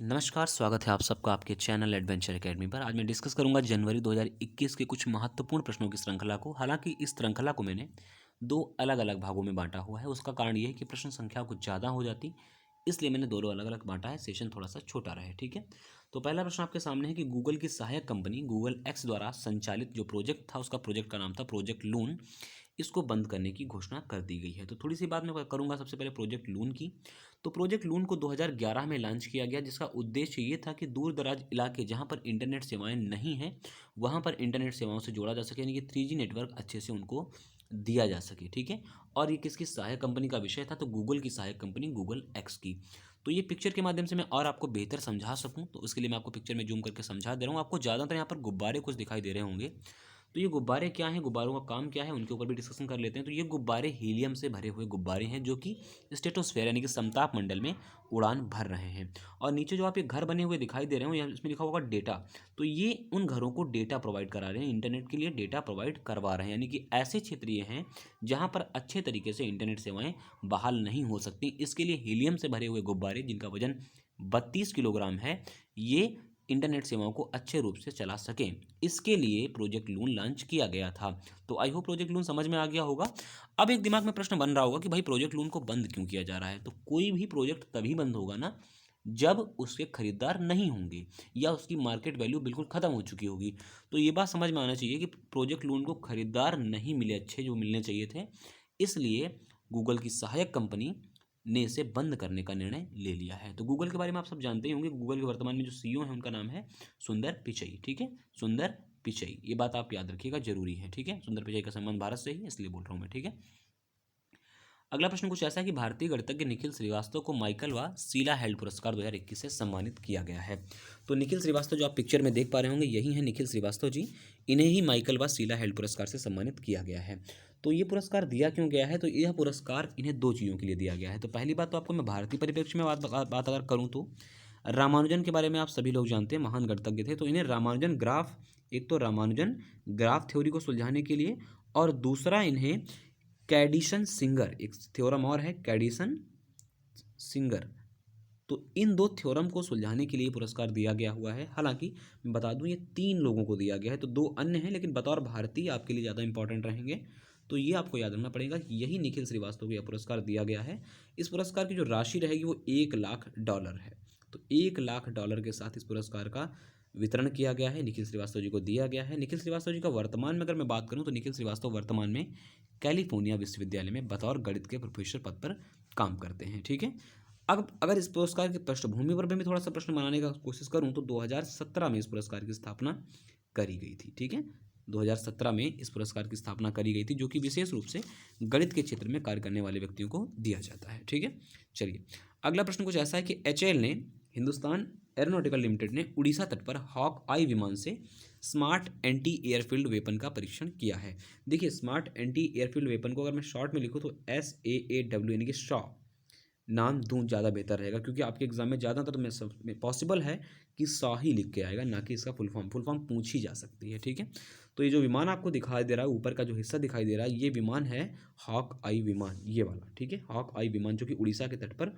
नमस्कार, स्वागत है आप सबका आपके चैनल एडवेंचर एकेडमी पर। आज मैं डिस्कस करूंगा जनवरी 2021 के कुछ महत्वपूर्ण प्रश्नों की श्रृंखला को। हालांकि इस श्रृंखला को मैंने दो अलग अलग भागों में बांटा हुआ है। उसका कारण ये है कि प्रश्न संख्या कुछ ज़्यादा हो जाती, इसलिए मैंने दोनों अलग अलग बांटा है, सेशन थोड़ा सा छोटा रहे। ठीक है, तो पहला प्रश्न आपके सामने है कि गूगल की सहायक कंपनी गूगल एक्स द्वारा संचालित जो प्रोजेक्ट था, उसका प्रोजेक्ट का नाम था प्रोजेक्ट लून, इसको बंद करने की घोषणा कर दी गई है। तो थोड़ी सी बात मैं करूंगा सबसे पहले प्रोजेक्ट लून की। तो प्रोजेक्ट लून को 2011 में लॉन्च किया गया, जिसका उद्देश्य ये था कि दूर दराज इलाके जहां पर इंटरनेट सेवाएं नहीं हैं, वहां पर इंटरनेट सेवाओं से जोड़ा जा सके, यानी कि 3G नेटवर्क अच्छे से उनको दिया जा सके। ठीक है, और ये किसकी सहायक कंपनी का विषय था? तो गूगल की सहायक कंपनी गूगल एक्स की। तो ये पिक्चर के माध्यम से मैं और आपको बेहतर समझा सकूं, तो उसके लिए मैं आपको पिक्चर में जूम करके समझा दे रहा हूँ। आपको ज़्यादातर यहाँ पर गुब्बारे कुछ दिखाई दे रहे होंगे। तो ये गुब्बारे क्या हैं, गुब्बारों का काम क्या है, उनके ऊपर भी डिस्कशन कर लेते हैं। तो ये गुब्बारे हीलियम से भरे हुए गुब्बारे हैं, जो कि स्ट्रेटोस्फेयर यानी कि समताप मंडल में उड़ान भर रहे हैं। और नीचे जो आप ये घर बने हुए दिखाई दे रहे हो, यहाँ इसमें लिखा होगा डेटा। तो ये उन घरों को डेटा प्रोवाइड करा रहे हैं, इंटरनेट के लिए डेटा प्रोवाइड करवा रहे हैं। यानी कि ऐसे क्षेत्र ये हैं जहाँ पर अच्छे तरीके से इंटरनेट सेवाएं बहाल नहीं हो सकती। इसके लिए हीलियम से भरे हुए गुब्बारे, जिनका वजन 32 किलोग्राम है, ये इंटरनेट सेवाओं को अच्छे रूप से चला सकें, इसके लिए प्रोजेक्ट लून लॉन्च किया गया था। तो आई होप प्रोजेक्ट लून समझ में आ गया होगा। अब एक दिमाग में प्रश्न बन रहा होगा कि भाई प्रोजेक्ट लून को बंद क्यों किया जा रहा है? तो कोई भी प्रोजेक्ट तभी बंद होगा ना, जब उसके खरीदार नहीं होंगे या उसकी मार्केट वैल्यू बिल्कुल ख़त्म हो चुकी होगी। तो ये बात समझ में आना चाहिए कि प्रोजेक्ट लून को खरीदार नहीं मिले अच्छे जो मिलने चाहिए थे, इसलिए गूगल की सहायक कंपनी ने इसे बंद करने का निर्णय ले लिया है। तो गूगल के बारे में आप सब जानते ही होंगे। गूगल के वर्तमान में जो सीईओ हैं, उनका नाम है सुंदर पिचई। ठीक है, सुंदर पिचई, ये बात आप याद रखिएगा, जरूरी है। ठीक है, सुंदर पिचई का संबंध भारत से ही, इसलिए बोल रहा हूँ मैं। ठीक है, अगला प्रश्न कुछ ऐसा है कि भारतीय गणितज्ञ निखिल श्रीवास्तव को माइकल व शीला हेल्ड पुरस्कार 2021 से सम्मानित किया गया है। तो निखिल श्रीवास्तव जो आप पिक्चर में देख पा रहे होंगे, यही है निखिल श्रीवास्तव जी। इन्हें ही माइकल व शीला हेल्ड पुरस्कार से सम्मानित किया गया है। तो ये पुरस्कार दिया क्यों गया है? तो यह पुरस्कार इन्हें दो चीज़ों के लिए दिया गया है। तो पहली बात तो आपको मैं भारतीय परिप्रेक्ष्य में बात अगर करूँ तो रामानुजन के बारे में आप सभी लोग जानते हैं, महान गणितज्ञ थे। तो इन्हें रामानुजन ग्राफ, एक तो रामानुजन ग्राफ थ्योरी को सुलझाने के लिए, और दूसरा इन्हें कैडिसन सिंगर, एक थ्योरम और है कैडिसन सिंगर, तो इन दो थ्योरम को सुलझाने के लिए पुरस्कार दिया गया हुआ है। हालांकि मैं बता दूं, ये 3 लोगों को दिया गया है, तो 2 अन्य हैं, लेकिन बतौर भारतीय आपके लिए ज़्यादा इंपॉर्टेंट रहेंगे। तो ये आपको याद रखना पड़ेगा कि यही निखिल श्रीवास्तव को यह पुरस्कार दिया गया है। इस पुरस्कार की जो राशि रहेगी वो $1,00,000 है। तो $1,00,000 के साथ इस पुरस्कार का वितरण किया गया है, निखिल श्रीवास्तव जी को दिया गया है। निखिल श्रीवास्तव जी का वर्तमान में अगर मैं बात करूं, तो निखिल श्रीवास्तव वर्तमान में कैलिफोर्निया विश्वविद्यालय में बतौर गणित के प्रोफेसर पद पर काम करते हैं। ठीक है, अब अगर इस पुरस्कार की पृष्ठभूमि पर भी मैं थोड़ा सा प्रश्न बनाने का कोशिश करूं, तो 2017 में इस पुरस्कार की स्थापना करी गई थी। ठीक है, 2017 में इस पुरस्कार की स्थापना करी गई थी, जो कि विशेष रूप से गणित के क्षेत्र में कार्य करने वाले व्यक्तियों को दिया जाता है। ठीक है, चलिए अगला प्रश्न कुछ ऐसा है कि HAL ने, हिंदुस्तान एरोनॉटिकल लिमिटेड ने उड़ीसा तट पर हॉक आई विमान से स्मार्ट एंटी एयरफील्ड वेपन का परीक्षण किया है। देखिए, स्मार्ट एंटी एयरफील्ड वेपन को अगर मैं शॉर्ट में लिखूँ तो SAAW यानी कि शॉ नाम दूँ ज़्यादा बेहतर रहेगा, क्योंकि आपके एग्जाम में ज़्यादातर मैं सब में पॉसिबल है कि सॉ ही लिख के आएगा, ना कि इसका फुल फॉर्म पूछ ही जा सकती है। ठीक है, तो ये जो विमान आपको दिखाई दे रहा है, ऊपर का जो हिस्सा दिखाई दे रहा है, ये विमान है हॉक आई विमान, ये वाला। ठीक है, हॉक आई विमान जो कि उड़ीसा के तट पर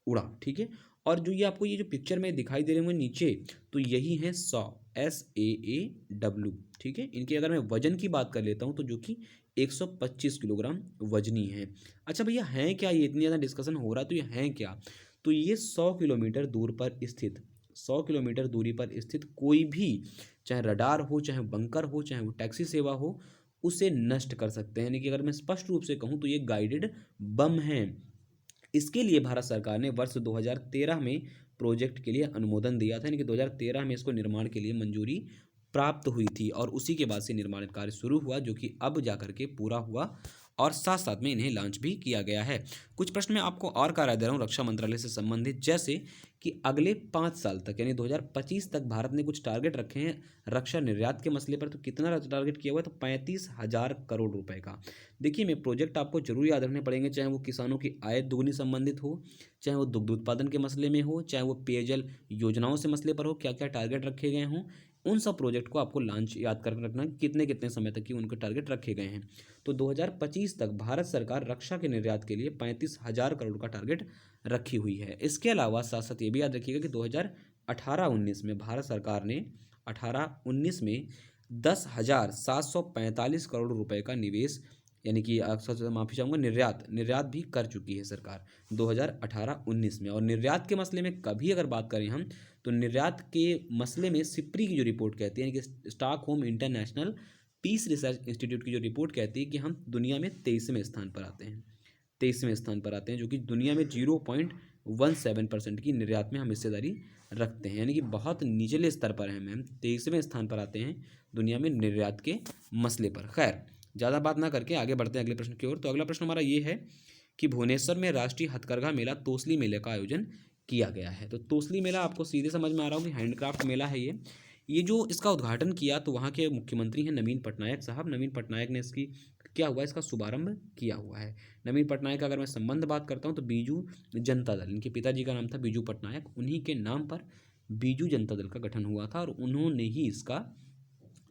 उड़ा। ठीक है, और जो ये आपको ये जो पिक्चर में दिखाई दे रहे होंगे नीचे, तो यही है सॉ, SAAW। ठीक है, इनके अगर मैं वजन की बात कर लेता हूँ, तो जो कि 125 किलोग्राम वजनी है। अच्छा भैया, हैं क्या ये? इतनी ज़्यादा डिस्कशन हो रहा है, तो ये हैं क्या? तो ये 100 किलोमीटर दूर पर स्थित, 100 किलोमीटर दूरी पर स्थित कोई भी, चाहे रडार हो, चाहे बंकर हो, चाहे वो टैक्सी सेवा हो, उसे नष्ट कर सकते हैं। यानी कि अगर मैं स्पष्ट रूप से कहूँ, तो ये गाइडेड बम हैं। इसके लिए भारत सरकार ने वर्ष 2013 में प्रोजेक्ट के लिए अनुमोदन दिया था, यानी कि 2013 में इसको निर्माण के लिए मंजूरी प्राप्त हुई थी, और उसी के बाद से निर्माण कार्य शुरू हुआ, जो कि अब जाकर के पूरा हुआ, और साथ साथ में इन्हें लॉन्च भी किया गया है। कुछ प्रश्न मैं आपको और करा दे रहा हूँ रक्षा मंत्रालय से संबंधित, जैसे कि अगले 5 साल तक यानी 2025 तक भारत ने कुछ टारगेट रखे हैं रक्षा निर्यात के मसले पर। तो कितना टारगेट किया हुआ है? तो 35,000 करोड़ रुपए का। देखिए, मैं प्रोजेक्ट आपको जरूर याद रखने पड़ेंगे, चाहे वो किसानों की आय दोगुनी संबंधित हो, चाहे वो दुग्ध उत्पादन के मसले में हो, चाहे वो पेयजल योजनाओं से मसले पर हो, क्या क्या टारगेट रखे गए हों, उन सब प्रोजेक्ट को आपको लॉन्च याद कर रखना कि कितने कितने समय तक की उनके टारगेट रखे गए हैं। तो 2025 तक भारत सरकार रक्षा के निर्यात के लिए 35,000 करोड़ का टारगेट रखी हुई है। इसके अलावा साथ साथ ये भी याद रखिएगा कि 2018-19 में भारत सरकार ने 18-19 में 10,745 करोड़ रुपए का निवेश, यानी कि माफ़ी चाहूँगा, निर्यात भी कर चुकी है सरकार 2018-19 में। और निर्यात के मसले में कभी अगर बात करें हम, तो निर्यात के मसले में सिप्री की जो रिपोर्ट कहती है, यानी कि Stockholm International Peace Research Institute की जो रिपोर्ट कहती है कि हम दुनिया में 23वें स्थान पर आते हैं, 23वें स्थान पर आते हैं, जो कि दुनिया में 0.17% की निर्यात में हम हिस्सेदारी रखते हैं, यानी कि बहुत निचले स्तर पर हैं मैम। 23वें स्थान पर आते हैं दुनिया में निर्यात के मसले पर। खैर, ज़्यादा बात ना करके आगे बढ़ते हैं अगले प्रश्न की ओर। तो अगला प्रश्न हमारा ये है कि भुवनेश्वर में राष्ट्रीय हथकरघा मेला तोसली मेले का आयोजन किया गया है। तो तोसली मेला आपको सीधे समझ में आ रहा हो कि हैंडक्राफ्ट मेला है ये जो इसका उद्घाटन किया तो वहाँ के मुख्यमंत्री हैं नवीन पटनायक साहब। नवीन पटनायक ने इसकी क्या हुआ, इसका शुभारंभ किया हुआ है। नवीन पटनायक का अगर मैं संबंध बात करता हूँ तो बीजू जनता दल, इनके पिताजी का नाम था बीजू पटनायक, उन्हीं के नाम पर बीजू जनता दल का गठन हुआ था और उन्होंने ही इसका,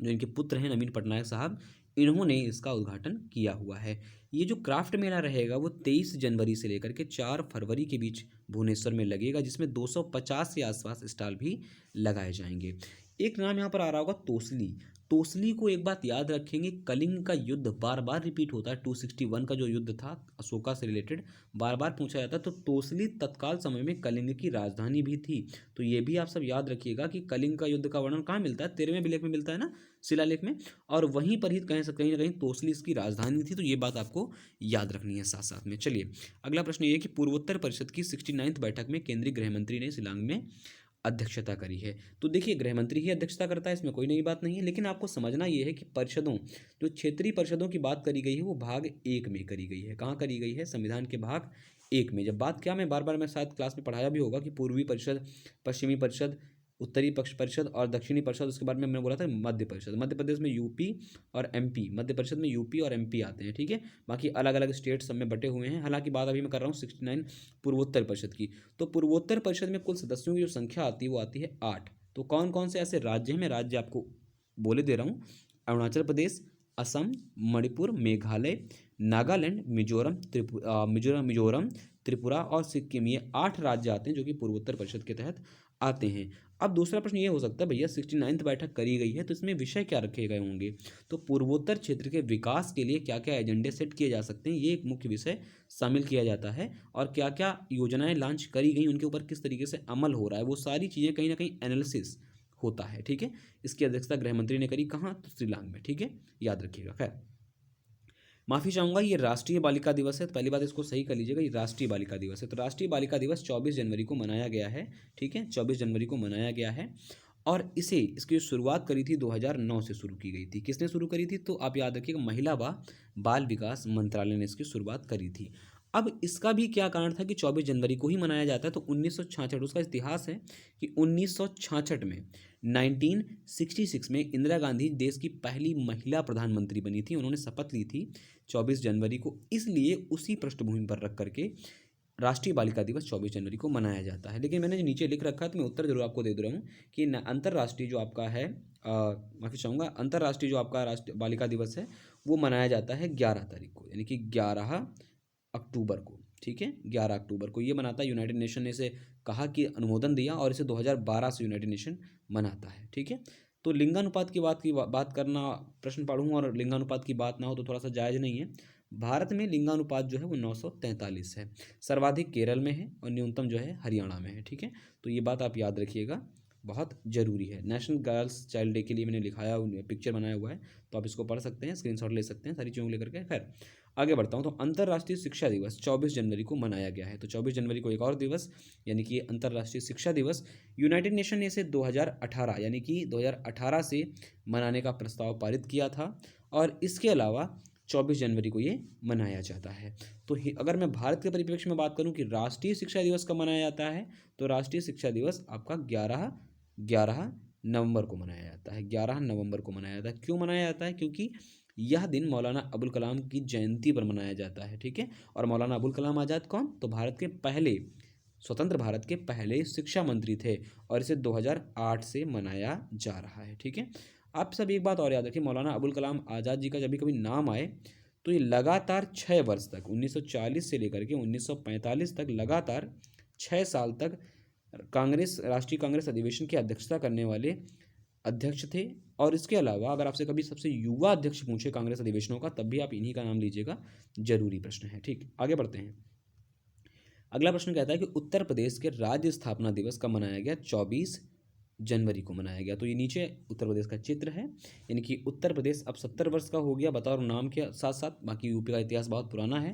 जो इनके पुत्र हैं नवीन पटनायक साहब, इन्होंने इसका उद्घाटन किया हुआ है। ये जो क्राफ्ट मेला रहेगा वो 23 जनवरी से लेकर के 4 फरवरी के बीच भुवनेश्वर में लगेगा, जिसमें 250 के आसपास स्टॉल भी लगाए जाएंगे। एक नाम यहाँ पर आ रहा होगा तोसली। तोसली को एक बात याद रखेंगे, कलिंग का युद्ध बार बार रिपीट होता है। 261 का जो युद्ध था अशोका से रिलेटेड बार बार पूछा जाता है। तो तोसली तत्काल समय में कलिंग की राजधानी भी थी। तो ये भी आप सब याद रखिएगा कि कलिंग का युद्ध का वर्णन कहाँ मिलता है, 13वें अभिलेख में मिलता है ना, शिलालेख में, और वहीं पर ही कहीं ना कहीं तोसली इसकी राजधानी थी। तो ये बात आपको याद रखनी है साथ साथ में। चलिए अगला प्रश्न ये है कि पूर्वोत्तर परिषद की 69वीं बैठक में केंद्रीय गृह मंत्री ने शिलांग में अध्यक्षता करी है। तो देखिए गृह मंत्री ही अध्यक्षता करता है, इसमें कोई नई बात नहीं है, लेकिन आपको समझना ये है कि परिषदों, जो क्षेत्रीय परिषदों की बात करी गई है वो भाग 1 में करी गई है। कहाँ करी गई है, संविधान के भाग 1 में। जब बात क्या, मैं बार बार मैं शायद क्लास में पढ़ाया भी होगा कि पूर्वी परिषद, पश्चिमी परिषद, उत्तरी पक्ष परिषद और दक्षिणी परिषद, उसके बाद में मैंने बोला था मध्य परिषद। मध्य प्रदेश में यूपी और एमपी, मध्य परिषद में यूपी और एमपी आते हैं, ठीक है। बाकी अलग अलग स्टेट सब में बटे हुए हैं। हालांकि बात अभी मैं कर रहा हूँ 69 पूर्वोत्तर परिषद की। तो पूर्वोत्तर परिषद में कुल सदस्यों की जो संख्या आती है वो आती है 8। तो कौन कौन से ऐसे राज्य हैं, मैं राज्य आपको बोले दे रहा हूँ। अरुणाचल प्रदेश, असम, मणिपुर, मेघालय, नागालैंड, मिजोरम, त्रिपुरा और सिक्किम, ये 8 राज्य आते हैं जो कि पूर्वोत्तर परिषद के तहत आते हैं। अब दूसरा प्रश्न ये हो सकता है, भैया 69वीं बैठक करी गई है तो इसमें विषय क्या रखे गए होंगे। तो पूर्वोत्तर क्षेत्र के विकास के लिए क्या क्या एजेंडे सेट किए जा सकते हैं, ये एक मुख्य विषय शामिल किया जाता है। और क्या क्या योजनाएं लॉन्च करी गई, उनके ऊपर किस तरीके से अमल हो रहा है, वो सारी चीज़ें कहीं ना कहीं एनालिसिस होता है, ठीक है। इसकी अध्यक्षता गृह मंत्री ने करी, कहाँ, तो शिलांग में, ठीक है, याद रखिएगा। खैर, माफ़ी चाहूँगा, ये राष्ट्रीय बालिका दिवस है, तो पहली बात इसको सही कर लीजिएगा, ये राष्ट्रीय बालिका दिवस है। तो राष्ट्रीय बालिका दिवस 24 जनवरी को मनाया गया है, ठीक है, 24 जनवरी को मनाया गया है। और इसकी जो शुरुआत करी थी 2009 से शुरू की गई थी। किसने शुरू करी थी, तो आप याद रखिएगा महिला व बाल विकास मंत्रालय ने इसकी शुरुआत करी थी। अब इसका भी क्या कारण था कि 24 जनवरी को ही मनाया जाता है, तो 1966, उसका इतिहास है कि 1966 में 1966 में इंदिरा गांधी देश की पहली महिला प्रधानमंत्री बनी थी। उन्होंने शपथ ली थी 24 जनवरी को, इसलिए उसी पृष्ठभूमि पर रख करके राष्ट्रीय बालिका दिवस 24 जनवरी को मनाया जाता है। लेकिन मैंने जो नीचे लिख रखा है तो मैं उत्तर जरूर आपको दे दे रहा हूँ कि अंतर्राष्ट्रीय जो आपका है, माफ़ी चाहूँगा, अंतर्राष्ट्रीय जो आपका राष्ट्रीय बालिका दिवस है वो मनाया जाता है 11 तारीख को, यानी कि 11 अक्टूबर को, ठीक है, 11 अक्टूबर को ये मनाता है। यूनाइटेड नेशन ने इसे कहा कि अनुमोदन दिया और इसे 2012 से यूनाइटेड नेशन मनाता है, ठीक है। तो लिंगानुपात की बात करना, प्रश्न पढ़ूँ और लिंगानुपात की बात ना हो तो थोड़ा सा जायज़ नहीं है। भारत में लिंगानुपात जो है वो 943 है, सर्वाधिक केरल में है और न्यूनतम जो है हरियाणा में है, ठीक है। तो ये बात आप याद रखिएगा, बहुत ज़रूरी है। नेशनल गर्ल्स चाइल्ड डे के लिए मैंने लिखाया, पिक्चर बनाया हुआ है, तो आप इसको पढ़ सकते हैं, स्क्रीनशॉट ले सकते हैं सारी चीज़ों को लेकर के। खैर आगे बढ़ता हूँ। तो अंतर्राष्ट्रीय शिक्षा दिवस 24 जनवरी को मनाया गया है। तो 24 जनवरी को एक और दिवस, यानी कि अंतर्राष्ट्रीय शिक्षा दिवस, यूनाइटेड नेशन ने इसे 2018 यानी कि 2018 से मनाने का प्रस्ताव पारित किया था और इसके अलावा 24 जनवरी को ये मनाया जाता है। तो अगर मैं भारत के परिप्रेक्ष्य में बात करूं कि राष्ट्रीय शिक्षा दिवस कब मनाया जाता है, तो राष्ट्रीय शिक्षा दिवस आपका 11 नवंबर को मनाया जाता है। 11 नवंबर को मनाया जाता है। क्यों मनाया जाता है, क्योंकि यह दिन मौलाना अबुल कलाम की जयंती पर मनाया जाता है, ठीक है। और मौलाना अबुल कलाम आज़ाद कौन, तो भारत के पहले स्वतंत्र भारत के पहले शिक्षा मंत्री थे और इसे 2008 से मनाया जा रहा है। ठीक है, आप सब एक बात और याद रखिए, मौलाना अबुल कलाम आज़ाद जी का जब भी कभी नाम आए तो ये लगातार 6 वर्ष तक 1940 से लेकर के 1945 तक लगातार 6 साल तक राष्ट्रीय कांग्रेस अधिवेशन की अध्यक्षता करने वाले अध्यक्ष थे। और इसके अलावा अगर आपसे कभी सबसे युवा अध्यक्ष पूछे कांग्रेस अधिवेशनों का, तब भी आप इन्हीं का नाम लीजिएगा, जरूरी प्रश्न है। ठीक, आगे बढ़ते हैं। अगला प्रश्न कहता है कि उत्तर प्रदेश के राज्य स्थापना दिवस कब मनाया गया? 24 जनवरी को मनाया गया। तो ये नीचे उत्तर प्रदेश का चित्र है, यानी कि उत्तर प्रदेश अब 70 वर्ष का हो गया बतौर नाम के साथ साथ। बाकी यूपी का इतिहास बहुत पुराना है।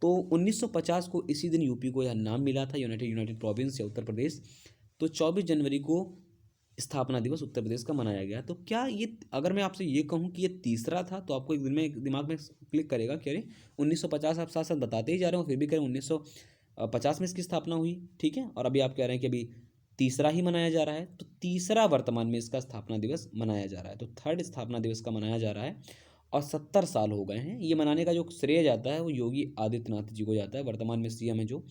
तो 1950 को इसी दिन यूपी को यह नाम मिला था, यूनाइटेड प्रोविंस या उत्तर प्रदेश। तो 24 जनवरी को स्थापना दिवस उत्तर प्रदेश का मनाया गया। तो क्या ये, अगर मैं आपसे ये कहूँ कि ये तीसरा था, तो आपको एक दिन में दिमाग में क्लिक करेगा कि अरे 1950 आप साथ साथ बताते ही जा रहे हो, फिर भी कह रहे 1950 में इसकी स्थापना हुई। ठीक है, और अभी आप कह रहे हैं कि अभी तीसरा ही मनाया जा रहा है। तो तीसरा वर्तमान में इसका स्थापना दिवस मनाया जा रहा है। तो थर्ड स्थापना दिवस का मनाया जा रहा है और 70 साल हो गए हैं। ये मनाने का जो श्रेय जाता है वो योगी आदित्यनाथ जी को जाता है। वर्तमान में सीएम है जो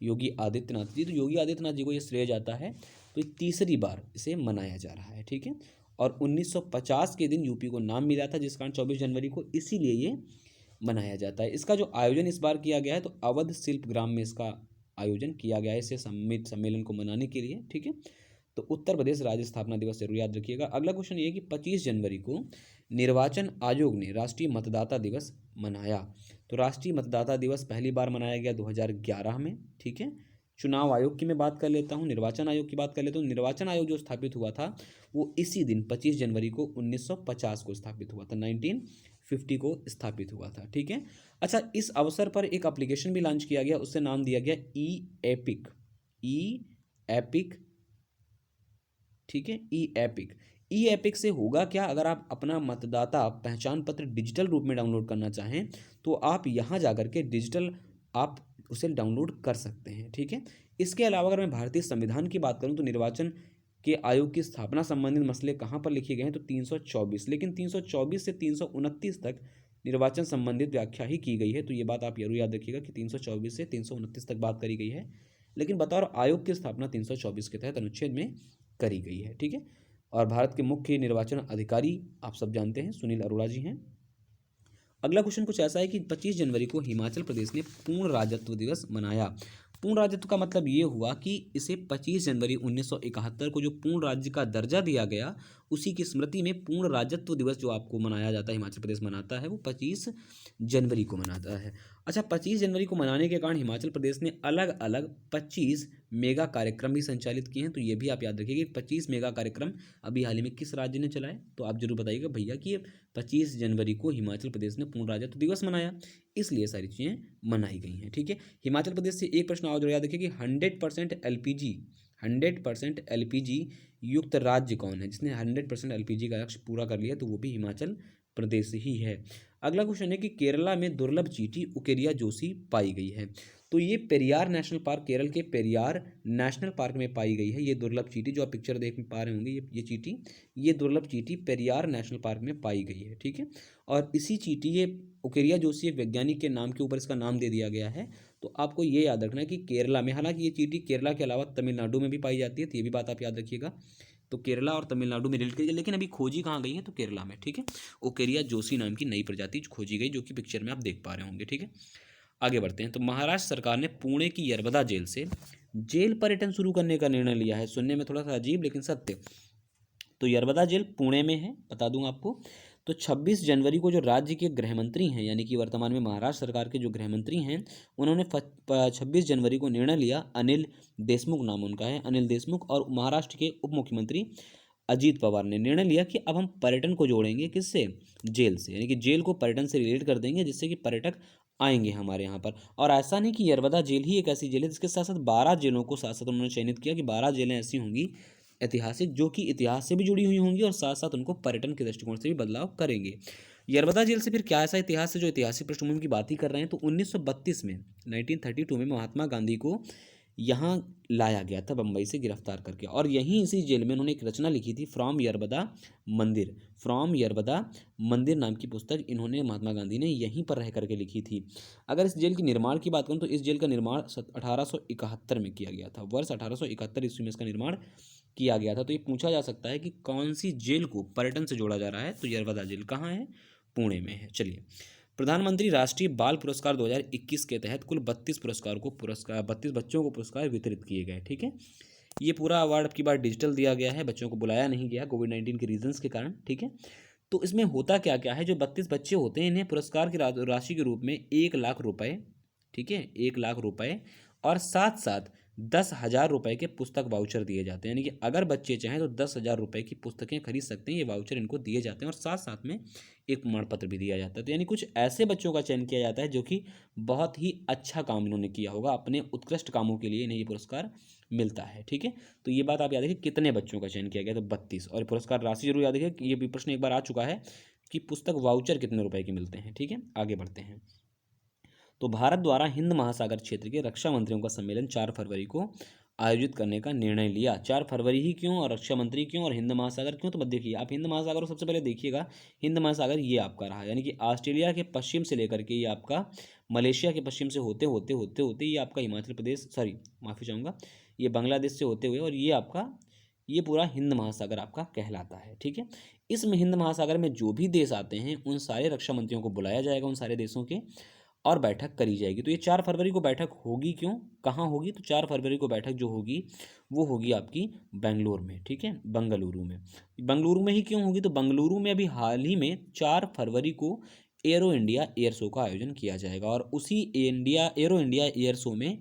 योगी आदित्यनाथ जी, तो योगी आदित्यनाथ जी को ये श्रेय जाता है। तो ये तीसरी बार इसे मनाया जा रहा है। ठीक है, और 1950 के दिन यूपी को नाम मिला था, जिस कारण 24 जनवरी को इसीलिए ये मनाया जाता है। इसका जो आयोजन इस बार किया गया है, तो अवध शिल्प ग्राम में इसका आयोजन किया गया है इसे सम्मेलन को मनाने के लिए। ठीक है, तो उत्तर प्रदेश राज्य स्थापना दिवस जरूर याद रखिएगा। अगला क्वेश्चन ये है कि 25 जनवरी को निर्वाचन आयोग ने राष्ट्रीय मतदाता दिवस मनाया। तो राष्ट्रीय मतदाता दिवस पहली बार मनाया गया 2011 में। ठीक है, चुनाव आयोग की मैं बात कर लेता हूँ, निर्वाचन आयोग की बात कर लेता हूँ। निर्वाचन आयोग जो स्थापित हुआ था वो इसी दिन 25 जनवरी को 1950 को स्थापित हुआ था, 1950 को स्थापित हुआ था। ठीक है, अच्छा, इस अवसर पर एक एप्लीकेशन भी लॉन्च किया गया, उससे नाम दिया गया ई एपिक। ठीक है, ई एपिक से होगा क्या, अगर आप अपना मतदाता पहचान पत्र डिजिटल रूप में डाउनलोड करना चाहें तो आप यहाँ जाकर के डिजिटल आप उसे डाउनलोड कर सकते हैं। ठीक है, इसके अलावा अगर मैं भारतीय संविधान की बात करूँ तो निर्वाचन के आयोग की स्थापना संबंधित मसले कहाँ पर लिखे गए हैं? तो 324, लेकिन 324 से 329 तक निर्वाचन संबंधित व्याख्या ही की गई है। तो ये बात आप जरूर याद रखिएगा कि 324 से 329 तक बात करी गई है, लेकिन बतौर आयोग की स्थापना 324 के तहत अनुच्छेद में करी गई है। ठीक है, और भारत के मुख्य निर्वाचन अधिकारी आप सब जानते हैं सुनील अरोड़ा जी हैं। अगला क्वेश्चन कुछ ऐसा है कि 25 जनवरी को हिमाचल प्रदेश ने पूर्ण राज्यत्व दिवस मनाया। पूर्ण राज्यत्व का मतलब ये हुआ कि इसे 25 जनवरी 1971 को जो पूर्ण राज्य का दर्जा दिया गया, उसी की स्मृति में पूर्ण राज्यत्व दिवस जो आपको मनाया जाता है, हिमाचल प्रदेश मनाता है, वो 25 जनवरी को मनाता है। अच्छा, 25 जनवरी को मनाने के कारण हिमाचल प्रदेश ने अलग अलग 25 मेगा कार्यक्रम भी संचालित किए हैं। तो ये भी आप याद रखिए कि 25 मेगा कार्यक्रम अभी हाल ही में किस राज्य ने चलाए, तो आप जरूर बताइएगा भैया कि 25 जनवरी को हिमाचल प्रदेश ने पूर्ण राज्यत्व दिवस मनाया, इसलिए सारी चीज़ें मनाई गई हैं। ठीक है, हिमाचल प्रदेश से एक प्रश्न और याद रखिए कि 100% एलपीजी युक्त राज्य कौन है? जिसने 100% एलपीजी का लक्ष्य पूरा कर लिया, तो वो भी हिमाचल प्रदेश ही है। अगला क्वेश्चन है कि केरला में दुर्लभ चींटी उकेरिया जोशी पाई गई है। तो ये पेरियार नेशनल पार्क, केरल के पेरियार नेशनल पार्क में पाई गई है। ये दुर्लभ चींटी जो आप पिक्चर देख पा रहे होंगे, ये चींटी, ये दुर्लभ चींटी पेरियार नेशनल पार्क में पाई गई है। ठीक है, और इसी चींटी, ये उकेरिया जोशी एक वैज्ञानिक के नाम के ऊपर इसका नाम दे दिया गया है। तो आपको ये याद रखना है कि केरला में, हालांकि ये चींटी केरला के अलावा तमिलनाडु में भी पाई जाती है, तो ये भी बात आप याद रखिएगा। तो केरला और तमिलनाडु में रिलेटेड है, लेकिन अभी खोजी कहाँ गई है? तो केरला में। ठीक है, उकेरिया जोशी नाम की नई प्रजाति खोजी गई, जो कि पिक्चर में आप देख पा रहे होंगे। ठीक है, आगे बढ़ते हैं। तो महाराष्ट्र सरकार ने पुणे की यरबदा जेल से जेल पर्यटन शुरू करने का निर्णय लिया है। सुनने में थोड़ा सा अजीब लेकिन सत्य। तो यरबदा जेल पुणे में है, बता दूं आपको। तो 26 जनवरी को जो राज्य के गृह मंत्री हैं, यानी कि वर्तमान में महाराष्ट्र सरकार के जो गृह मंत्री हैं, उन्होंने 26 जनवरी को निर्णय लिया, अनिल देशमुख नाम उनका है, अनिल देशमुख, और महाराष्ट्र के उप मुख्यमंत्री अजीत पवार ने निर्णय लिया कि अब हम पर्यटन को जोड़ेंगे, किससे? जेल से, यानी कि जेल को पर्यटन से रिलेट कर देंगे, जिससे कि पर्यटक आएंगे हमारे यहाँ पर। और ऐसा नहीं कि यरबदा जेल ही एक ऐसी जेल है, जिसके साथ साथ 12 जेलों को साथ साथ उन्होंने चयनित किया कि 12 जेलें ऐसी होंगी ऐतिहासिक, जो कि इतिहास से भी जुड़ी हुई होंगी और साथ साथ उनको पर्यटन के दृष्टिकोण से भी बदलाव करेंगे। यरबदा जेल से फिर क्या ऐसा इतिहास है जो ऐतिहासिक पृष्ठभूमि की बात ही कर रहे हैं? तो 1932 में 1932 में महात्मा गांधी को यहाँ लाया गया था बम्बई से गिरफ्तार करके, और यहीं इसी जेल में उन्होंने एक रचना लिखी थी, फ्रॉम यरबदा मंदिर। फ्रॉम यरबदा मंदिर नाम की पुस्तक इन्होंने, महात्मा गांधी ने, यहीं पर रह करके लिखी थी। अगर इस जेल के निर्माण की बात करूँ तो इस जेल का निर्माण 1871 में किया गया था। वर्ष 1871 ईस्वी में इसका निर्माण किया गया था। तो ये पूछा जा सकता है कि कौन सी जेल को पर्यटन से जोड़ा जा रहा है, तो यरवदा जेल कहाँ है, पुणे में है। चलिए, प्रधानमंत्री राष्ट्रीय बाल पुरस्कार 2021 के तहत कुल 32 बच्चों को पुरस्कार वितरित किए गए। ठीक है, ये पूरा अवार्ड अब की बार डिजिटल दिया गया है, बच्चों को बुलाया नहीं गया कोविड-19 के रीजंस के कारण। ठीक है, तो इसमें होता क्या क्या है, जो 32 बच्चे होते हैं इन्हें पुरस्कार की राशि के रूप में 1 लाख रुपए, ठीक है, 1 लाख रुपए, और साथ साथ 10,000 रुपए के पुस्तक वाउचर दिए जाते हैं। यानी कि अगर बच्चे चाहें तो 10,000 रुपए की पुस्तकें खरीद सकते हैं, ये वाउचर इनको दिए जाते हैं, और साथ साथ में एक प्रमाण पत्र भी दिया जाता है। तो यानी कुछ ऐसे बच्चों का चयन किया जाता है जो कि बहुत ही अच्छा काम इन्होंने किया होगा, अपने उत्कृष्ट कामों के लिए इन्हें ये पुरस्कार मिलता है। ठीक है, तो ये बात आप याद रखिए, कितने बच्चों का चयन किया गया, तो 32। और पुरस्कार राशि जरूर याद रखिए कि ये भी प्रश्न एक बार आ चुका है कि पुस्तक वाउचर कितने रुपए के मिलते हैं। ठीक है, आगे बढ़ते हैं। तो भारत द्वारा हिंद महासागर क्षेत्र के रक्षा मंत्रियों का सम्मेलन 4 फरवरी को आयोजित करने का निर्णय लिया। 4 फरवरी ही क्यों, और रक्षा मंत्री क्यों, और हिंद महासागर क्यों? तो मत देखिए, आप हिंद महासागर को सबसे पहले देखिएगा। हिंद महासागर ये आपका रहा, यानी कि ऑस्ट्रेलिया के पश्चिम से लेकर के ये आपका मलेशिया के पश्चिम से होते होते होते होते ये आपका हिमाचल प्रदेश, सॉरी माफ़ी चाहूँगा, ये बांग्लादेश से होते हुए, और ये आपका ये पूरा हिंद महासागर आपका कहलाता है। ठीक है, इसमें हिंद महासागर में जो भी देश आते हैं उन सारे रक्षा मंत्रियों को बुलाया जाएगा, उन सारे देशों के, और बैठक करी जाएगी। तो ये 4 फरवरी को बैठक होगी क्यों, कहाँ होगी? तो 4 फरवरी को बैठक जो होगी वो होगी आपकी बेंगलोर में। ठीक है, बंगलुरु में। बंगलुरु में ही क्यों होगी? तो बंगलुरु में अभी हाल ही में 4 फरवरी को एरो इंडिया एयर शो का आयोजन किया जाएगा, और उसी एरो इंडिया एयर शो में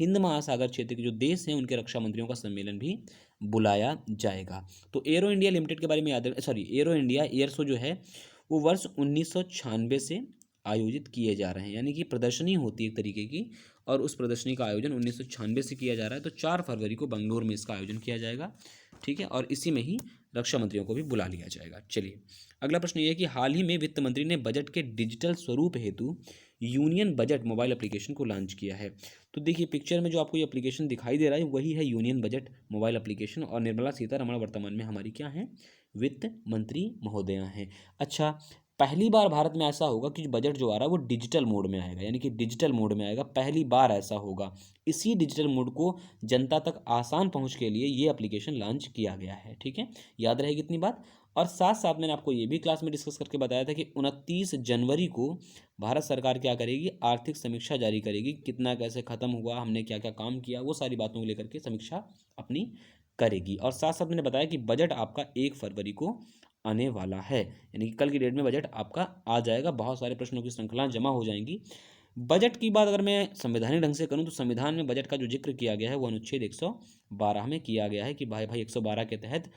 हिंद महासागर क्षेत्र के जो देश हैं उनके रक्षा मंत्रियों का सम्मेलन भी बुलाया जाएगा। तो एरो इंडिया लिमिटेड के बारे में याद, sorry, arrow India air show जो है वो वर्ष 1996 से आयोजित किए जा रहे हैं, यानी कि प्रदर्शनी होती है एक तरीके की, और उस प्रदर्शनी का आयोजन 1996 से किया जा रहा है। तो 4 फरवरी को बंगलोर में इसका आयोजन किया जाएगा। ठीक है, और इसी में ही रक्षा मंत्रियों को भी बुला लिया जाएगा। चलिए, अगला प्रश्न ये है कि हाल ही में वित्त मंत्री ने बजट के डिजिटल स्वरूप हेतु यूनियन बजट मोबाइल एप्लीकेशन को लॉन्च किया है। तो देखिए, पिक्चर में जो आपको ये एप्लीकेशन दिखाई दे रहा है वही है यूनियन बजट मोबाइल एप्लीकेशन, और निर्मला सीतारमण वर्तमान में हमारी क्या है, वित्त मंत्री महोदया हैं। अच्छा, पहली बार भारत में ऐसा होगा कि बजट जो आ रहा है वो डिजिटल मोड में आएगा, यानी कि डिजिटल मोड में आएगा, पहली बार ऐसा होगा। इसी डिजिटल मोड को जनता तक आसान पहुंच के लिए ये एप्लीकेशन लॉन्च किया गया है। ठीक है, याद रहेगी इतनी बात। और साथ साथ मैंने आपको ये भी क्लास में डिस्कस करके बताया था कि 29 जनवरी को भारत सरकार क्या करेगी, आर्थिक समीक्षा जारी करेगी, कितना कैसे खत्म हुआ, हमने क्या क्या काम किया, वो सारी बातों को लेकर के समीक्षा अपनी करेगी। और साथ साथ मैंने बताया कि बजट आपका 1 फरवरी को आने वाला है, यानी कि कल की डेट में बजट आपका आ जाएगा, बहुत सारे प्रश्नों की श्रृंखला जमा हो जाएंगी। बजट की बात अगर मैं संवैधानिक ढंग से करूं तो संविधान में बजट का जो जिक्र किया गया है वो अनुच्छेद 112 में किया गया है कि भाई 112 के तहत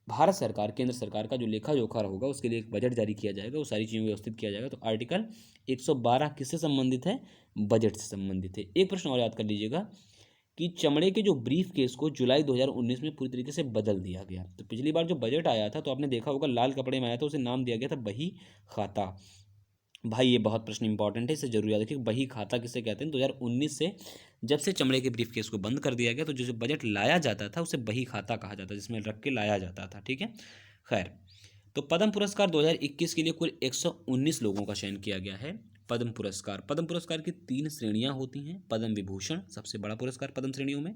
भारत सरकार, केंद्र सरकार का जो लेखा जोखा होगा उसके लिए एक बजट जारी किया जाएगा, वो सारी चीज़ें व्यवस्थित किया जाएगा। तो आर्टिकल 112 किससे संबंधित है, बजट से संबंधित है। एक प्रश्न और याद कर लीजिएगा कि चमड़े के जो ब्रीफ केस को जुलाई 2019 में पूरी तरीके से बदल दिया गया। तो पिछली बार जो बजट आया था तो आपने देखा होगा लाल कपड़े में आया था, उसे नाम दिया गया था बही खाता। भाई ये बहुत प्रश्न इंपॉर्टेंट है, इसे जरूर याद रखिए, बही खाता किसे कहते हैं। 2019 से जब से चमड़े के ब्रीफ केस को बंद कर दिया गया तो जो बजट लाया जाता था उसे बही खाता कहा जाता था, जिसमें रख के लाया जाता था। ठीक है, खैर, तो पद्म पुरस्कार 2021 के लिए कुल 119 लोगों का चयन किया गया है। पद्म पुरस्कार की 3 श्रेणियां होती हैं। पद्म विभूषण सबसे बड़ा पुरस्कार पद्म श्रेणियों में,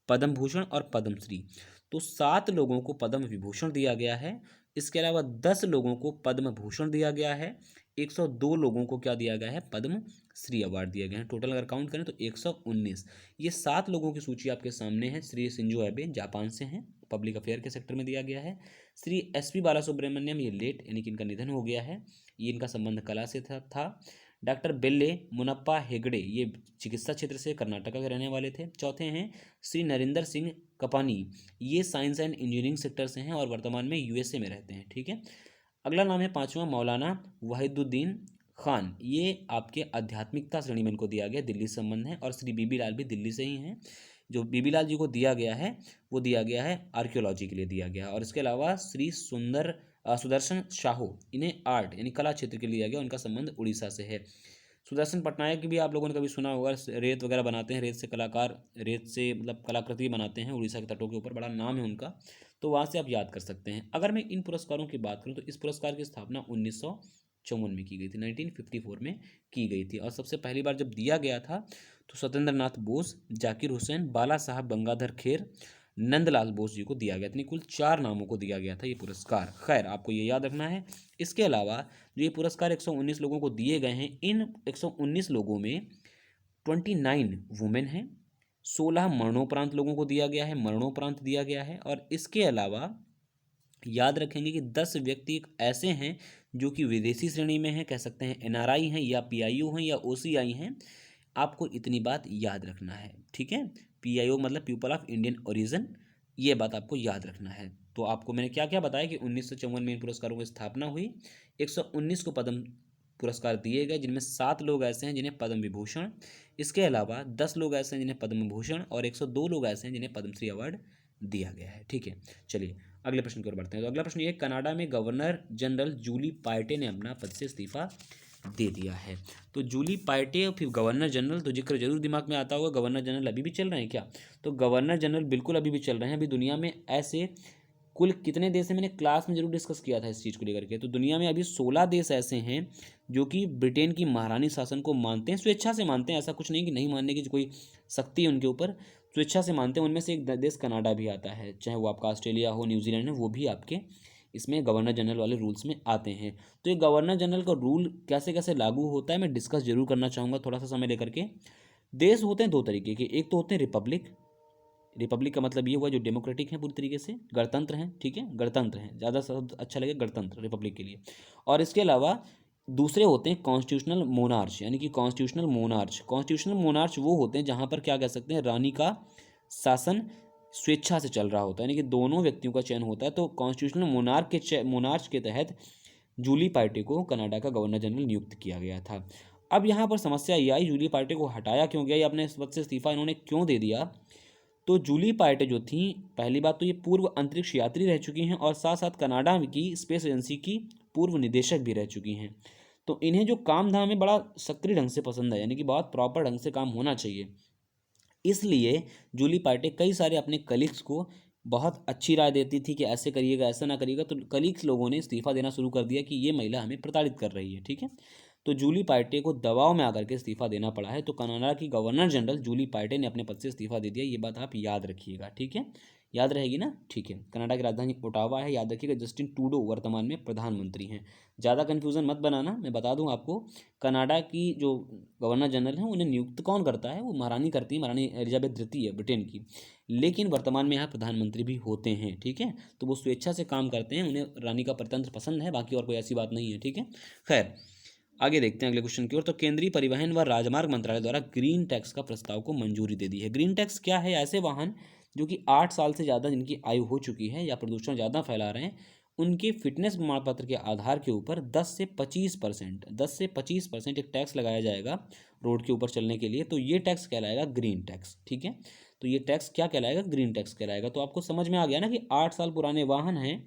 पद्म भूषण और पद्म श्री। तो 7 लोगों को पद्म विभूषण दिया गया है, इसके अलावा 10 लोगों को पद्म भूषण दिया गया है, 102 लोगों को क्या दिया गया है, पद्म श्री अवार्ड दिया गया है। टोटल अगर काउंट करें तो 119। ये 7 लोगों की सूची आपके सामने है। श्री शिंजो एबे जापान से हैं, पब्लिक अफेयर के सेक्टर में दिया गया है। श्री एसपी बालासुब्रमण्यम, ये लेट यानी कि इनका निधन हो गया है, ये इनका संबंध कला से था। डॉक्टर बेल्ले मुनप्पा हेगड़े, ये चिकित्सा क्षेत्र से कर्नाटक के रहने वाले थे। चौथे हैं श्री नरेंद्र सिंह कपानी, ये साइंस एंड इंजीनियरिंग सेक्टर से हैं और वर्तमान में यूएसए में रहते हैं। ठीक है, अगला नाम है 5वां मौलाना वहीदुद्दीन खान, ये आपके आध्यात्मिकता श्रेणी में इनको दिया गया, दिल्ली से संबंध है। और श्री बीबी लाल भी दिल्ली से ही हैं। जो बीबी लाल जी को दिया गया है वो दिया गया है आर्कियोलॉजी के लिए दिया गया है। और इसके अलावा श्री सुदर्शन साहू, इन्हें आर्ट यानी कला क्षेत्र के लिए दिया गया, उनका संबंध उड़ीसा से है। सुदर्शन पटनायक की भी आप लोगों ने कभी सुना होगा, रेत वगैरह बनाते हैं, रेत से कलाकार, रेत से मतलब कलाकृति बनाते हैं उड़ीसा के तटों के ऊपर, बड़ा नाम है उनका, तो वहाँ से आप याद कर सकते हैं। अगर मैं इन पुरस्कारों की बात करूँ तो इस पुरस्कार की स्थापना 1954 में की गई थी, 1954 में की गई थी। और सबसे पहली बार जब दिया गया था तो सत्येंद्र नाथ बोस, जाकिर हुसैन, बाला साहब गंगाधर खेर, नंदलाल बोस जी को दिया गया था। यानी कुल 4 नामों को दिया गया था ये पुरस्कार। खैर, आपको ये याद रखना है। इसके अलावा जो ये पुरस्कार 119 लोगों को दिए गए हैं, इन 119 लोगों में 29 वुमेन हैं, 16 मरणोपरांत लोगों को दिया गया है, मरणोपरांत दिया गया है। और इसके अलावा याद रखेंगे कि 10 व्यक्ति ऐसे हैं जो कि विदेशी श्रेणी में हैं, कह सकते हैं एनआरआई हैं या पीआईओ हैं या ओसीआई हैं। आपको इतनी बात याद रखना है, ठीक है। पीआईओ मतलब पीपल ऑफ इंडियन ओरिजिन, ये बात आपको याद रखना है। तो आपको मैंने क्या क्या बताया कि 1954 में इन पुरस्कारों की स्थापना हुई, 119 को पद्म पुरस्कार दिए गए, जिनमें 7 लोग ऐसे हैं जिन्हें पद्म विभूषण, इसके अलावा 10 लोग ऐसे हैं जिन्हें पद्म भूषण, और 102 लोग ऐसे हैं जिन्हें पद्मश्री अवार्ड दिया गया है, ठीक है। चलिए अगले प्रश्न की ओर बढ़ते हैं। तो अगला प्रश्न ये है, कनाडा में गवर्नर जनरल जूली पार्टे ने अपना पद से इस्तीफा दे दिया है। तो जूली पार्टे और फिर गवर्नर जनरल, तो जिक्र जरूर दिमाग में आता होगा, गवर्नर जनरल अभी भी चल रहे हैं क्या? तो गवर्नर जनरल बिल्कुल अभी भी चल रहे हैं। अभी दुनिया में ऐसे कुल कितने देश हैं, मैंने क्लास में जरूर डिस्कस किया था इस चीज़ को लेकर के। तो दुनिया में अभी 16 देश ऐसे हैं जो कि ब्रिटेन की महारानी शासन को मानते हैं, स्वेच्छा से मानते हैं, ऐसा कुछ नहीं कि नहीं मानने की कोई सख्ती है उनके ऊपर, स्वेच्छा से मानते हैं। उनमें से एक देश कनाडा भी आता है, चाहे वो आपका ऑस्ट्रेलिया हो, न्यूजीलैंड हो, वो भी आपके इसमें गवर्नर जनरल वाले रूल्स में आते हैं। तो ये गवर्नर जनरल का रूल कैसे कैसे लागू होता है मैं डिस्कस जरूर करना चाहूँगा थोड़ा सा समय लेकर के। देश होते हैं 2 तरीके के, एक तो होते हैं रिपब्लिक, रिपब्लिक का मतलब ये हुआ जो डेमोक्रेटिक है, पूरी तरीके से गणतंत्र हैं, ठीक है, गणतंत्र हैं, ज़्यादा शब्द अच्छा लगे गणतंत्र रिपब्लिक के लिए। और इसके अलावा दूसरे होते हैं कॉन्स्टिट्यूशनल मोनार्च, यानी कि कॉन्स्टिट्यूशनल मोनार्च, कॉन्स्टिट्यूशनल मोनार्च वो होते हैं जहाँ पर क्या कह सकते हैं, रानी का शासन स्वेच्छा से चल रहा होता है, यानी कि दोनों व्यक्तियों का चयन होता है। तो कॉन्स्टिट्यूशनल मोनार्च के तहत जूली पार्टी को कनाडा का गवर्नर जनरल नियुक्त किया गया था। अब यहाँ पर समस्या ये आई, जूली पार्टी को हटाया क्यों गया, या अपने इस पद से इस्तीफा इन्होंने क्यों दे दिया? तो जूली पार्टे जो थी, पहली बात तो ये पूर्व अंतरिक्ष यात्री रह चुकी हैं और साथ साथ कनाडा की स्पेस एजेंसी की पूर्व निदेशक भी रह चुकी हैं। तो इन्हें जो काम धाम है बड़ा सक्रिय ढंग से पसंद है, यानी कि बहुत प्रॉपर ढंग से काम होना चाहिए। इसलिए जूली पार्टे कई सारे अपने कलीग्स को बहुत अच्छी राय देती थी कि ऐसे करिएगा, ऐसा ना करिएगा। तो कलीग्स लोगों ने इस्तीफा देना शुरू कर दिया कि ये महिला हमें प्रताड़ित कर रही है, ठीक है। तो जूली पार्टे को दबाव में आकर के इस्तीफा देना पड़ा है। तो कनाडा की गवर्नर जनरल जूली पार्टे ने अपने पद से इस्तीफा दे दिया, ये बात आप याद रखिएगा, ठीक है, याद रहेगी ना, ठीक है। कनाडा की राजधानी ओटावा है, याद रखिएगा। जस्टिन ट्रूडो वर्तमान में प्रधानमंत्री हैं। ज़्यादा कन्फ्यूज़न मत बनाना, मैं बता दूं आपको, कनाडा की जो गवर्नर जनरल हैं उन्हें नियुक्त कौन करता है, वो महारानी करती है, महारानी एलिजाबेथ द्वितीय है ब्रिटेन की। लेकिन वर्तमान में यहाँ प्रधानमंत्री भी होते हैं, ठीक है। तो वो स्वेच्छा से काम करते हैं, उन्हें रानी का परतंत्र पसंद है, बाकी और कोई ऐसी बात नहीं है, ठीक है। खैर आगे देखते हैं अगले क्वेश्चन की ओर। तो केंद्रीय परिवहन व राजमार्ग मंत्रालय द्वारा ग्रीन टैक्स का प्रस्ताव को मंजूरी दे दी है। ग्रीन टैक्स क्या है? ऐसे वाहन जो कि 8 साल से ज़्यादा जिनकी आयु हो चुकी है या प्रदूषण ज़्यादा फैला रहे हैं, उनके फिटनेस प्रमाण पत्र के आधार के ऊपर 10 से 25% एक टैक्स लगाया जाएगा रोड के ऊपर चलने के लिए। तो ये टैक्स कहलाएगा ग्रीन टैक्स, ठीक है। तो ये टैक्स क्या कहलाएगा? ग्रीन टैक्स कहलाएगा। तो आपको समझ में आ गया ना कि 8 साल पुराने वाहन हैं,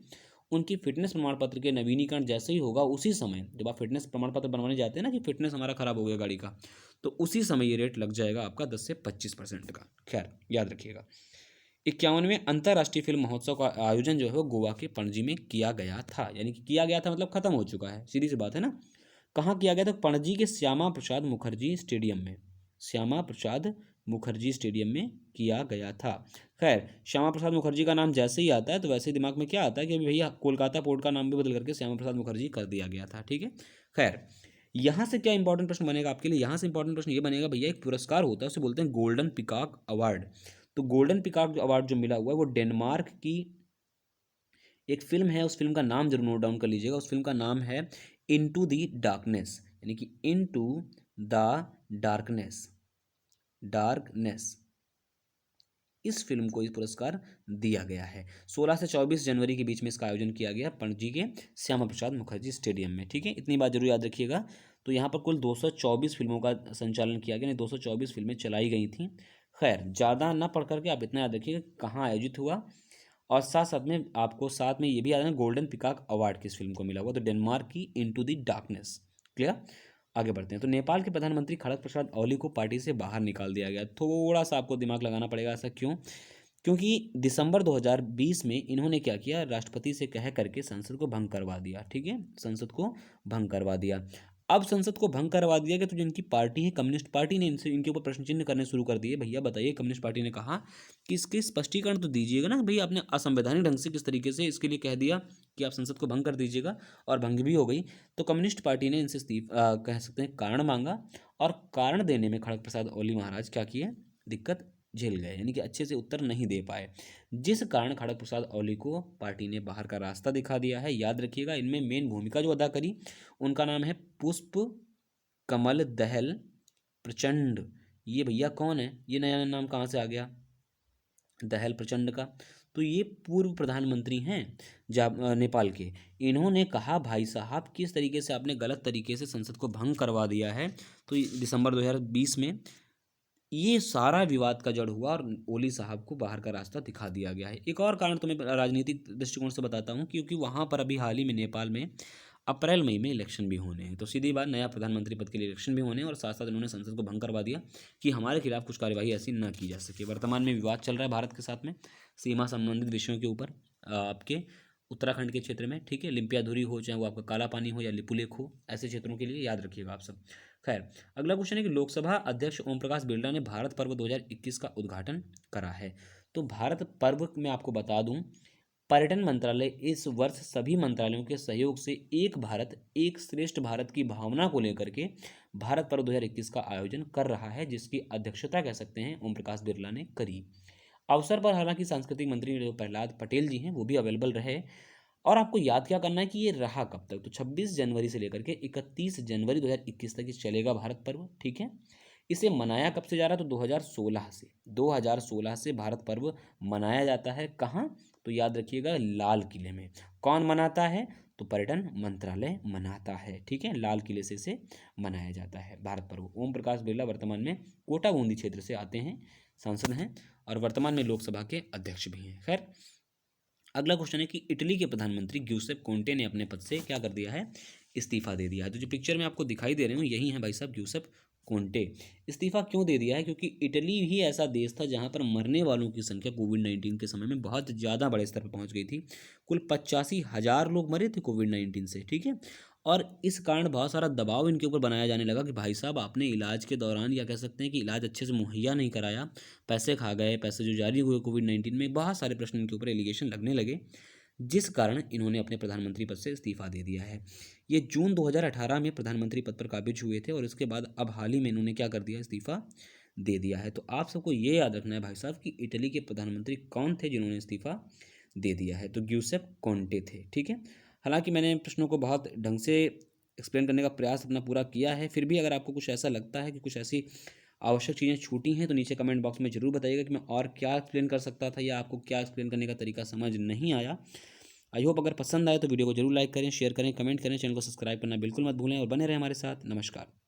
उनकी फिटनेस प्रमाण पत्र के नवीनीकरण जैसे ही होगा, उसी समय जब आप फिटनेस प्रमाण पत्र बनवाने जाते हैं ना कि फिटनेस हमारा खराब हो गया गाड़ी का, तो उसी समय ये रेट लग जाएगा आपका 10 से 25% का। खैर याद रखिएगा। 51वें अंतर्राष्ट्रीय फिल्म महोत्सव का आयोजन जो है वो गोवा के पणजी में किया गया था, यानी कि किया गया था मतलब खत्म हो चुका है, सीधी सी बात है ना। कहाँ किया गया था? पणजी के श्यामा प्रसाद मुखर्जी स्टेडियम में, श्यामा प्रसाद मुखर्जी स्टेडियम में किया गया था। खैर श्यामा प्रसाद मुखर्जी का नाम जैसे ही आता है तो वैसे ही दिमाग में क्या आता है कि भैया कोलकाता पोर्ट का नाम भी बदल करके श्यामा प्रसाद मुखर्जी कर दिया गया था, ठीक है। खैर यहाँ से क्या इंपॉर्टेंट प्रश्न बनेगा आपके लिए? यहाँ से इंपॉर्टेंट प्रश्न ये बनेगा, भैया एक पुरस्कार होता है उसे बोलते हैं गोल्डन पिकॉक अवार्ड। तो गोल्डन पिकॉक अवार्ड जो मिला हुआ है वो डेनमार्क की एक फिल्म है, उस फिल्म का नाम जरूर नोट डाउन कर लीजिएगा। उस फिल्म का नाम है इनटू द डार्कनेस, यानी कि इनटू द डार्कनेस, डार्कनेस। इस फिल्म को इस पुरस्कार दिया गया है। 16 से 24 जनवरी के बीच में इसका आयोजन किया गया पणजी के श्यामा प्रसाद मुखर्जी स्टेडियम में, ठीक है। इतनी बात जरूर याद रखिएगा। तो यहाँ पर कुल 224 फिल्मों का संचालन किया गया, 224 फिल्में चलाई गई थी। खैर ज़्यादा ना पढ़ करके आप इतना याद रखिएगा कहाँ आयोजित हुआ, और साथ साथ में आपको साथ में ये भी याद है गोल्डन पिकॉक अवार्ड किस फिल्म को मिला हुआ, तो डेनमार्क की इनटू द डार्कनेस। क्लियर? आगे बढ़ते हैं। तो नेपाल के प्रधानमंत्री खड़ग प्रसाद ओली को पार्टी से बाहर निकाल दिया गया। थोड़ा सा आपको दिमाग लगाना पड़ेगा, ऐसा क्यों? क्योंकि दिसंबर 2020 में इन्होंने क्या किया, राष्ट्रपति से कह करके संसद को भंग करवा दिया। ठीक है, संसद को भंग करवा दिया। अब संसद को भंग करवा दिया कि तो जिनकी पार्टी है कम्युनिस्ट पार्टी ने इनसे इनके ऊपर प्रश्न चिन्ह करने शुरू कर दिए। भैया बताइए, कम्युनिस्ट पार्टी ने कहा कि इसके स्पष्टीकरण तो दीजिएगा ना भैया, आपने असंवैधानिक ढंग से किस तरीके से इसके लिए कह दिया कि आप संसद को भंग कर दीजिएगा, और भंग भी हो गई। तो कम्युनिस्ट पार्टी ने इनसे कह सकते हैं कारण मांगा, और कारण देने में खड़ग प्रसाद ओली महाराज क्या किए, दिक्कत झेल गए, यानी कि अच्छे से उत्तर नहीं दे पाए, जिस कारण खड़ग प्रसाद ओली को पार्टी ने बाहर का रास्ता दिखा दिया है। याद रखिएगा, इनमें मेन भूमिका जो अदा करी उनका नाम है पुष्प कमल दहल प्रचंड। ये भैया कौन है, ये नया नाम कहाँ से आ गया दहल प्रचंड का? तो ये पूर्व प्रधानमंत्री हैं नेपाल के। इन्होंने कहा भाई साहब किस तरीके से आपने गलत तरीके से संसद को भंग करवा दिया है। तो दिसंबर 2020 में ये सारा विवाद का जड़ हुआ, और ओली साहब को बाहर का रास्ता दिखा दिया गया है। एक और कारण तो मैं राजनीतिक दृष्टिकोण से बताता हूँ, क्योंकि वहाँ पर अभी हाल ही में नेपाल में अप्रैल मई में इलेक्शन भी होने हैं। तो सीधी बात, नया प्रधानमंत्री पद के लिए इलेक्शन भी होने हैं, और साथ साथ उन्होंने संसद को भंग करवा दिया कि हमारे खिलाफ कुछ कार्यवाही ऐसी ना की जा सके। वर्तमान में विवाद चल रहा है भारत के साथ में सीमा संबंधित विषयों के ऊपर, आपके उत्तराखंड के क्षेत्र में। ठीक है, लिम्पियाधुरी हो, चाहे वो आपका काला पानी हो या लिपुलेख हो, ऐसे क्षेत्रों के लिए याद रखिएगा आप सब। खैर, अगला क्वेश्चन है कि लोकसभा अध्यक्ष ओम प्रकाश बिरला ने भारत पर्व 2021 का उद्घाटन करा है। तो भारत पर्व में आपको बता दूं, पर्यटन मंत्रालय इस वर्ष सभी मंत्रालयों के सहयोग से एक भारत एक श्रेष्ठ भारत की भावना को लेकर के भारत पर्व 2021 का आयोजन कर रहा है, जिसकी अध्यक्षता कह सकते हैं ओम प्रकाश बिरला ने करी। अवसर पर हालांकि सांस्कृतिक मंत्री जो प्रहलाद पटेल जी हैं वो भी अवेलेबल रहे। और आपको याद क्या करना है कि ये रहा कब तक, तो 26 जनवरी से लेकर के 31 जनवरी 2021 तक ये चलेगा भारत पर्व। ठीक है, इसे मनाया कब से जा रहा है, तो 2016 से भारत पर्व मनाया जाता है। कहाँ, तो याद रखिएगा लाल किले में। कौन मनाता है, तो पर्यटन मंत्रालय मनाता है। ठीक है, लाल किले से इसे मनाया जाता है भारत पर्व। ओम प्रकाश बिरला वर्तमान में कोटा बूंदी क्षेत्र से आते हैं, सांसद हैं, और वर्तमान में लोकसभा के अध्यक्ष भी हैं। खैर, अगला क्वेश्चन है कि इटली के प्रधानमंत्री ग्यूसेप कोंटे ने अपने पद से क्या कर दिया है, इस्तीफा दे दिया है। तो जो पिक्चर में आपको दिखाई दे रहे हो यही है भाई साहब ग्यूसेप कोंटे। इस्तीफा क्यों दे दिया है, क्योंकि इटली ही ऐसा देश था जहां पर मरने वालों की संख्या कोविड-19 के समय में बहुत ज़्यादा बड़े स्तर पर पहुंच गई थी। कुल 85,000 लोग मरे थे कोविड-19 से। ठीक है, और इस कारण बहुत सारा दबाव इनके ऊपर बनाया जाने लगा कि भाई साहब आपने इलाज के दौरान, या कह सकते हैं कि इलाज अच्छे से मुहैया नहीं कराया, पैसे खा गए, पैसे जो जारी हुए कोविड-19 में, बहुत सारे प्रश्न इनके ऊपर एलिगेशन लगने लगे, जिस कारण इन्होंने अपने प्रधानमंत्री पद से इस्तीफा दे दिया है। ये जून 2018 में प्रधानमंत्री पद पर काबिज हुए थे, और इसके बाद अब हाल ही में इन्होंने क्या कर दिया, इस्तीफा दे दिया है। तो आप सबको ये याद रखना है भाई साहब कि इटली के प्रधानमंत्री कौन थे जिन्होंने इस्तीफा दे दिया है, तो ग्यूसेप कोंटे थे। ठीक है, हालांकि मैंने प्रश्नों को बहुत ढंग से एक्सप्लेन करने का प्रयास अपना पूरा किया है, फिर भी अगर आपको कुछ ऐसा लगता है कि कुछ ऐसी आवश्यक चीज़ें छूटी हैं तो नीचे कमेंट बॉक्स में ज़रूर बताइएगा कि मैं और क्या एक्सप्लेन कर सकता था, या आपको क्या एक्सप्लेन करने का तरीका समझ नहीं आया। आई होप अगर पसंद आए तो वीडियो को जरूर लाइक करें, शेयर करें, कमेंट करें, चैनल को सब्सक्राइब करना बिल्कुल मत भूलें, और बने रहें हमारे साथ। नमस्कार।